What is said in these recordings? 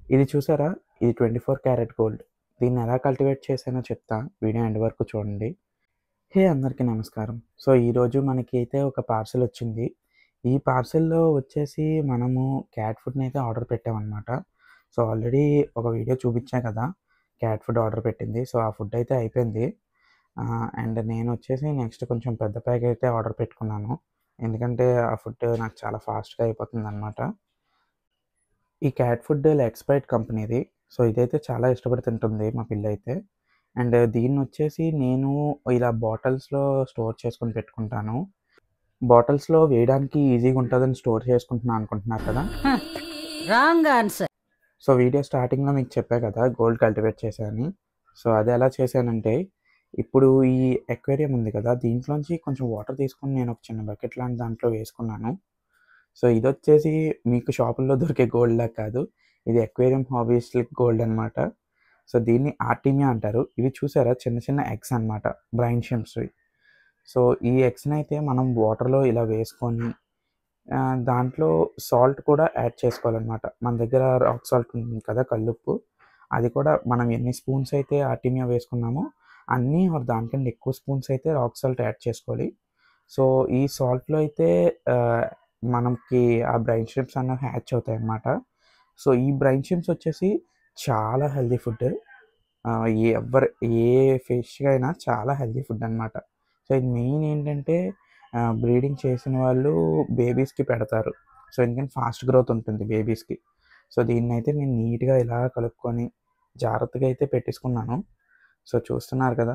ఇది చూసారా? ఇది 24 క్యారెట్ గోల్డ్. దీన్ని ఎలా కల్టివేట్ చేశానో చెప్తా. వీడియో ఎండ్ వరకు చూడండి. హే! అందరికీ నమస్కారం. సో, ఈరోజు మనకైతే ఒక పార్సెల్ వచ్చింది. ఈ పార్సెల్‌లో వచ్చేసి మనము క్యాట్ ఫుడ్‌నైతే ఆర్డర్ పెట్టామనమాట. సో, ఆల్రెడీ ఒక వీడియో చూపించా కదా! క్యాట్ ఫుడ్ ఆర్డర్ పెట్టింది. సో, ఆ ఫుడ్ అయితే అయిపోయింది. అండ్ నేనొచ్చేసి నెక్స్ట్ కొంచెం పెద్ద ప్యాక్ అయితే ఆర్డర్ పెట్టుకున్నాను. ఎందుకంటే ఆ ఫుడ్ నాకు చాలా ఫాస్ట్‌గా అయిపోతుందనమాట. ఈ క్యాట్ ఫుడ్ లెగ్స్‌బైట్ కంపెనీది. సో, ఇదైతే చాలా ఇష్టపడి తింటుంది మా పిల్లయితే. అండ్ దీన్నొచ్చేసి నేను ఇలా బాటిల్స్‌లో స్టోర్ చేసుకొని పెట్టుకుంటాను. బాటిల్స్‌లో వేయడానికి ఈజీగా ఉంటదని స్టోర్ చేసుకుంటున్నా అనుకుంటున్నారు కదా! Wrong answer. సో, వీడియో స్టార్టింగ్‌లో మీకు చెప్పా కదా! గోల్డ్ కల్టివేట్ చేశా అని. సో, అది ఎలా చేశానంటే, ఇప్పుడు ఈ అక్వేరియం ఉంది కదా! దీంట్లోంచి కొంచెం వాటర్ తీసుకొని నేను ఒక చిన్న బకెట్ లాంటి దాంట్లో వేసుకున్నాను. సో, ఇదొచ్చేసి మీకు షాపుల్లో దొరికే గోల్డ్‌లా కాదు. ఇది అక్వేరియం హాబీయిస్ట్‌లకి గోల్డ్ అనమాట. సో, దీన్ని ఆర్టిమియా అంటారు. ఇవి చూసారా చిన్న చిన్న ఎగ్స్ అనమాట. బ్రైన్ షింప్స్‌వి. సో, ఈ ఎగ్స్‌నైతే మనం వాటర్‌లో ఇలా వేసుకొని దాంట్లో సాల్ట్ కూడా యాడ్ చేసుకోవాలనమాట. మన దగ్గర రాక్ సాల్ట్ ఉంటుంది కదా! కల్లుప్పు. అది కూడా మనం ఎన్ని స్పూన్స్ అయితే ఆర్టిమియా వేసుకున్నామో అన్నీ ఆర్ దానికన్నా ఎక్కువ స్పూన్స్ అయితే రాక్ సాల్ట్ యాడ్ చేసుకోవాలి. సో, ఈ సాల్ట్‌లో అయితే ఆహ్, మనకి ఆ బ్రైన్ షింప్స్ అనేవి హ్యాచ్ అవుతాయన్నమాట. సో, ఈ బ్రైన్ షింప్స్ వచ్చేసి చాలా హెల్తీ ఫుడ్. ఎవ్వరు ఏ ఫిష్‌కైనా చాలా హెల్తీ ఫుడ్ అనమాట. సో, ఇది మెయిన్ ఏంటంటే బ్రీడింగ్ చేసిన వాళ్ళు బేబీస్‌కి పెడతారు. సో, ఎందుకంటే ఫాస్ట్ గ్రోత్ ఉంటుంది బేబీస్‌కి. సో, దీన్నైతే నేను నీట్‌గా ఇలా కలుపుకొని జాగ్రత్తగా అయితే పెట్టేసుకున్నాను. సో, చూస్తున్నారు కదా!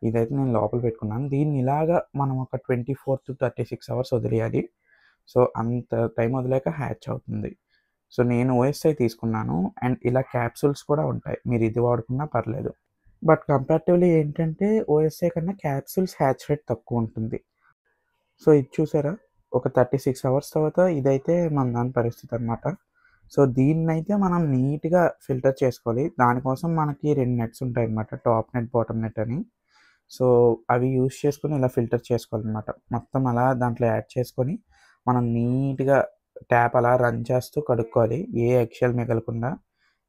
ఇదైతే నేను లోపల పెట్టుకున్నాను. దీన్ని ఇలాగా మనం ఒక 24-36 అవర్స్ వదిలేయాలి. సో, అంత టైం వదిలాక హ్యాచ్ అవుతుంది. సో, నేను ఓఎస్ఐ తీసుకున్నాను. అండ్ ఇలా క్యాప్సూల్స్ కూడా ఉంటాయి. మీరు ఇది వాడుకున్నా పర్లేదు. బట్ కంపారిటివ్‌లీ ఏంటంటే ఓఎస్ఐ కన్నా క్యాప్సూల్స్ హ్యాచ్ రేట్ తక్కువుంటుంది. సో, ఇది చూసారా? ఒక 36 అవర్స్ తర్వాత ఇదైతే మన దాని పరిస్థితి అనమాట. సో, దీన్నైతే మనం నీట్‌గా ఫిల్టర్ చేసుకోవాలి. దానికోసం మనకి 2 నెట్స్ ఉంటాయన్నమాట. టాప్ నెట్, బాటమ్ నెట్ అని. సో, అవి యూజ్ చేసుకొని ఇలా ఫిల్టర్ చేసుకోవాలన్నమాట. మొత్తం అలా దాంట్లో యాడ్ చేసుకొని మనం నీట్‌గా ట్యాప్ అలా రన్ చేస్తూ కడుక్కోవాలి. ఏ ఎగ్ షెల్ మిగలకుండా.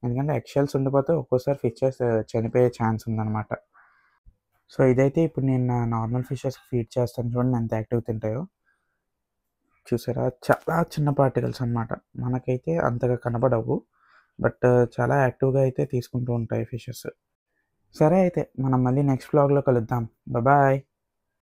ఎందుకంటే ఎగ్ షెల్స్ ఉండిపోతే ఒక్కోసారి ఫిషెస్ చనిపోయే ఛాన్స్ ఉందన్నమాట. సో, ఇదైతే ఇప్పుడు నేను నా నార్మల్ ఫిషెస్‌కి ఫీడ్ చేస్తాను చూడండి ఎంత యాక్టివ్‌గా తింటాయో. చూసారా? చాలా చిన్న పార్టికల్స్ అన్నమాట. మనకైతే అంతగా కనపడవు. బట్ చాలా యాక్టివ్‌గా అయితే తీసుకుంటూ ఉంటాయి ఫిషెస్. సరే అయితే మనం మళ్ళీ నెక్స్ట్ వ్లాగ్‌లో కలుద్దాం. బాయ్.